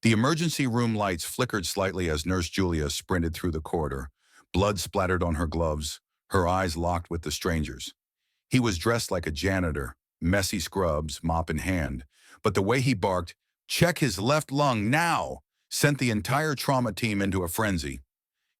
The emergency room lights flickered slightly as Nurse Julia sprinted through the corridor. Blood splattered on her gloves, her eyes locked with the stranger's. He was dressed like a janitor, messy scrubs, mop in hand, but the way he barked, "Check his left lung now!" sent the entire trauma team into a frenzy.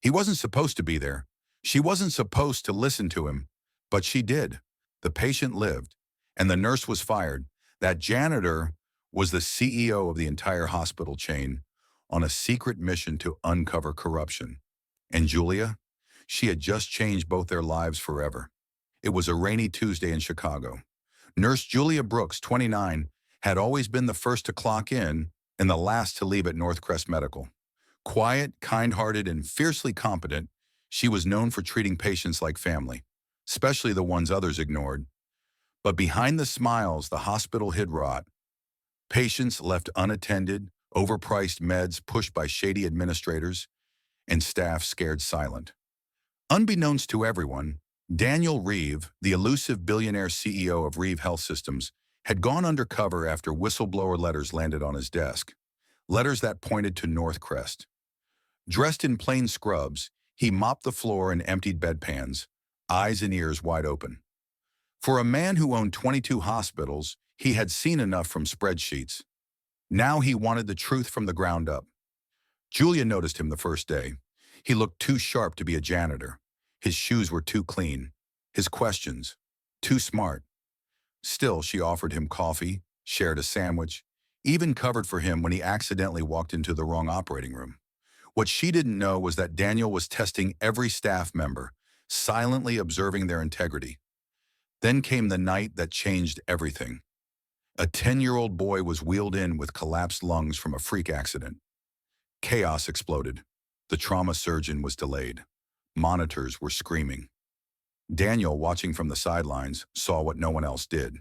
He wasn't supposed to be there. She wasn't supposed to listen to him, but she did. The patient lived, and the nurse was fired. That janitor was the CEO of the entire hospital chain on a secret mission to uncover corruption. And Julia? She had just changed both their lives forever. It was a rainy Tuesday in Chicago. Nurse Julia Brooks, 29, had always been the first to clock in and the last to leave at Northcrest Medical. Quiet, kind-hearted, and fiercely competent, she was known for treating patients like family, especially the ones others ignored. But behind the smiles, the hospital hid rot. Patients left unattended, overpriced meds pushed by shady administrators, and staff scared silent. Unbeknownst to everyone, Daniel Reeve, the elusive billionaire CEO of Reeve Health Systems, had gone undercover after whistleblower letters landed on his desk. Letters that pointed to Northcrest. Dressed in plain scrubs, he mopped the floor and emptied bedpans, eyes and ears wide open. For a man who owned 22 hospitals, he had seen enough from spreadsheets. Now he wanted the truth from the ground up. Julia noticed him the first day. He looked too sharp to be a janitor. His shoes were too clean. His questions, too smart. Still, she offered him coffee, shared a sandwich, even covered for him when he accidentally walked into the wrong operating room. What she didn't know was that Daniel was testing every staff member, silently observing their integrity. Then came the night that changed everything. A 10-year-old boy was wheeled in with collapsed lungs from a freak accident. Chaos exploded. The trauma surgeon was delayed. Monitors were screaming. Daniel, watching from the sidelines, saw what no one else did.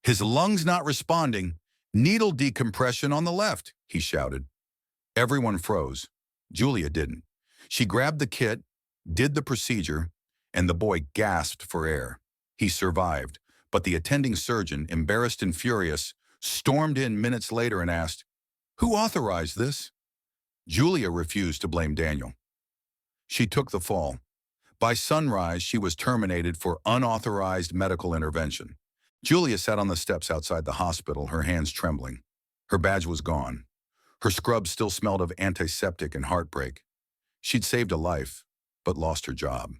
"His lungs not responding. Needle decompression on the left," he shouted. Everyone froze. Julia didn't. She grabbed the kit, did the procedure, and the boy gasped for air. He survived, but the attending surgeon, embarrassed and furious, stormed in minutes later and asked, "Who authorized this?" Julia refused to blame Daniel. She took the fall. By sunrise, she was terminated for unauthorized medical intervention. Julia sat on the steps outside the hospital, her hands trembling. Her badge was gone. Her scrubs still smelled of antiseptic and heartbreak. She'd saved a life, but lost her job.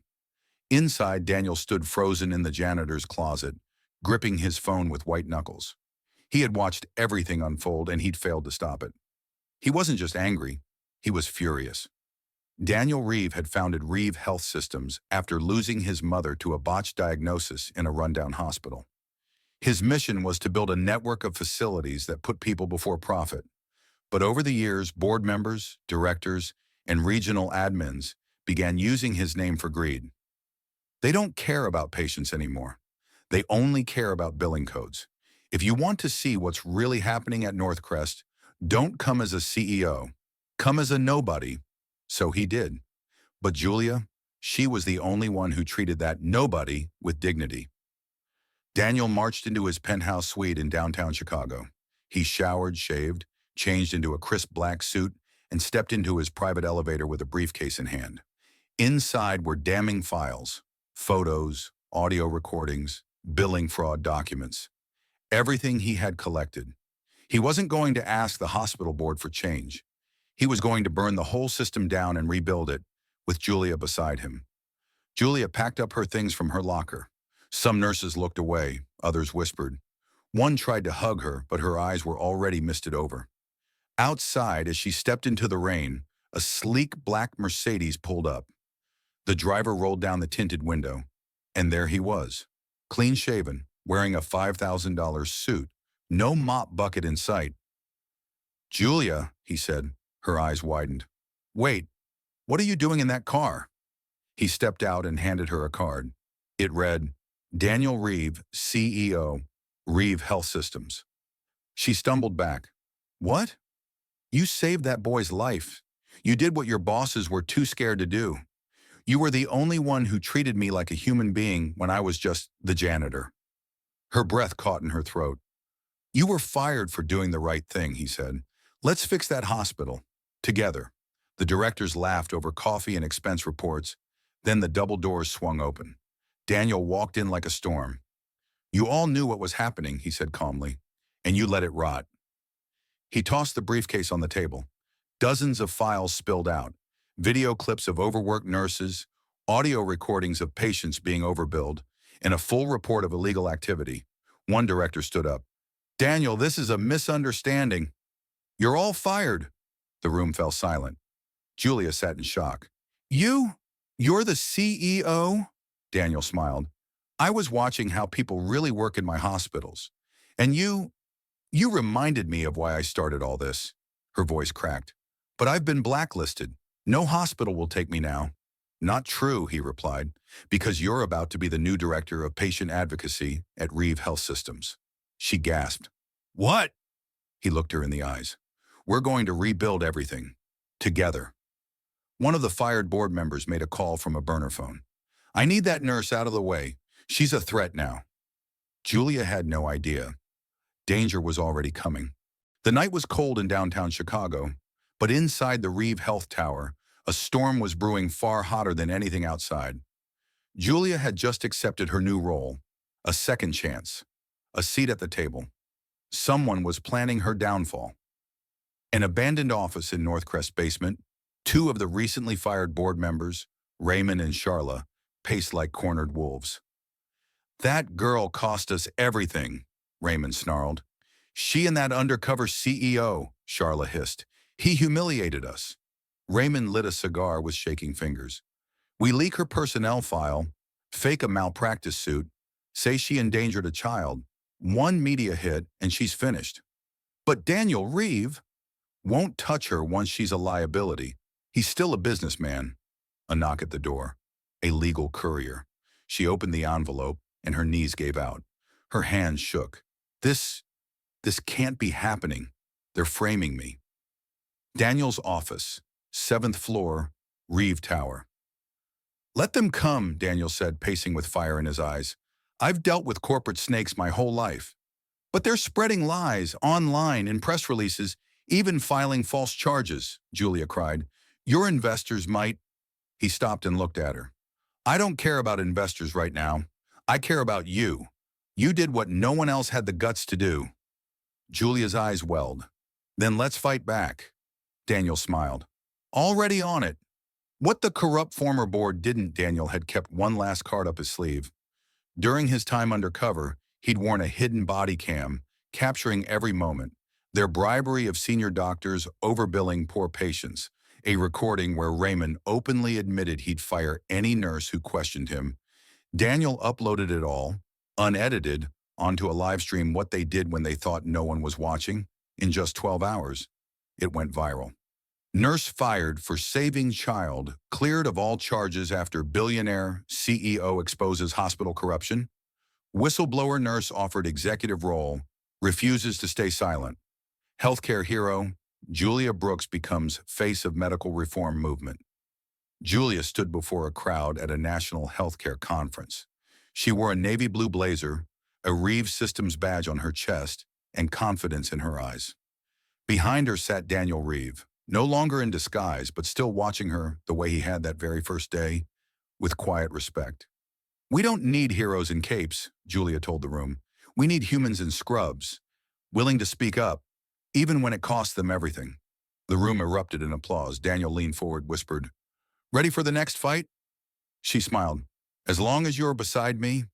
Inside, Daniel stood frozen in the janitor's closet, gripping his phone with white knuckles. He had watched everything unfold, and he'd failed to stop it. He wasn't just angry, he was furious. Daniel Reeve had founded Reeve Health Systems after losing his mother to a botched diagnosis in a rundown hospital. His mission was to build a network of facilities that put people before profit. But over the years, board members, directors, and regional admins began using his name for greed. They don't care about patients anymore. They only care about billing codes. If you want to see what's really happening at Northcrest, don't come as a CEO. Come as a nobody. So he did. But Julia, she was the only one who treated that nobody with dignity. Daniel marched into his penthouse suite in downtown Chicago. He showered, shaved, changed into a crisp black suit, and stepped into his private elevator with a briefcase in hand. Inside were damning files, photos, audio recordings, billing fraud documents, everything he had collected. He wasn't going to ask the hospital board for change. He was going to burn the whole system down and rebuild it, with Julia beside him. Julia packed up her things from her locker. Some nurses looked away, others whispered. One tried to hug her, but her eyes were already misted over. Outside, as she stepped into the rain, a sleek black Mercedes pulled up. The driver rolled down the tinted window, and there he was, clean-shaven, wearing a $5,000 suit, no mop bucket in sight. "Julia," he said, her eyes widened. "Wait, what are you doing in that car?" He stepped out and handed her a card. It read, "Daniel Reeve, CEO, Reeve Health Systems." She stumbled back. "What? You saved that boy's life. You did what your bosses were too scared to do. You were the only one who treated me like a human being when I was just the janitor." Her breath caught in her throat. "You were fired for doing the right thing," he said. Let's fix that hospital. Together. The directors laughed over coffee and expense reports. Then the double doors swung open. Daniel walked in like a storm. You all knew what was happening, he said calmly, and you let it rot. He tossed the briefcase on the table. Dozens of files spilled out. Video clips of overworked nurses, audio recordings of patients being overbilled, and a full report of illegal activity. One director stood up. Daniel, this is a misunderstanding. You're all fired. The room fell silent. Julia sat in shock. You're the CEO? Daniel smiled. I was watching how people really work in my hospitals. And you reminded me of why I started all this. Her voice cracked. But I've been blacklisted. No hospital will take me now. Not true, he replied, because you're about to be the new director of patient advocacy at Reeve Health Systems. She gasped. What? He looked her in the eyes. We're going to rebuild everything. Together. One of the fired board members made a call from a burner phone. I need that nurse out of the way. She's a threat now. Julia had no idea. Danger was already coming. The night was cold in downtown Chicago, but inside the Reeve Health Tower, a storm was brewing far hotter than anything outside. Julia had just accepted her new role, a second chance, a seat at the table. Someone was planning her downfall. An abandoned office in Northcrest basement, two of the recently fired board members, Raymond and Charla, paced like cornered wolves. That girl cost us everything, Raymond snarled. She and that undercover CEO, Charla hissed. He humiliated us. Raymond lit a cigar with shaking fingers. We leak her personnel file, fake a malpractice suit, say she endangered a child, one media hit, and she's finished. But Daniel Reeve won't touch her once she's a liability. He's still a businessman. A knock at the door. A legal courier. She opened the envelope, and her knees gave out. Her hands shook. This can't be happening. They're framing me. Daniel's office, 7th floor, Reeve Tower. Let them come, Daniel said, pacing with fire in his eyes. I've dealt with corporate snakes my whole life. But they're spreading lies online in press releases, even filing false charges, Julia cried. Your investors might. He stopped and looked at her. I don't care about investors right now. I care about you. You did what no one else had the guts to do. Julia's eyes welled. Then let's fight back. Daniel smiled. Already on it. What the corrupt former board didn't, Daniel had kept one last card up his sleeve. During his time undercover, he'd worn a hidden body cam, capturing every moment. Their bribery of senior doctors overbilling poor patients. A recording where Raymond openly admitted he'd fire any nurse who questioned him. Daniel uploaded it all, unedited, onto a live stream what they did when they thought no one was watching. In just 12 hours, it went viral. Nurse fired for saving child, cleared of all charges after billionaire CEO exposes hospital corruption. Whistleblower nurse offered executive role, refuses to stay silent. Healthcare hero, Julia Brooks becomes face of medical reform movement. Julia stood before a crowd at a national healthcare conference. She wore a navy blue blazer, a Reeve Systems badge on her chest, and confidence in her eyes. Behind her sat Daniel Reeve, no longer in disguise, but still watching her the way he had that very first day, with quiet respect. We don't need heroes in capes, Julia told the room. We need humans in scrubs, willing to speak up, even when it costs them everything. The room erupted in applause. Daniel leaned forward, whispered, Ready for the next fight? She smiled. As long as you're beside me,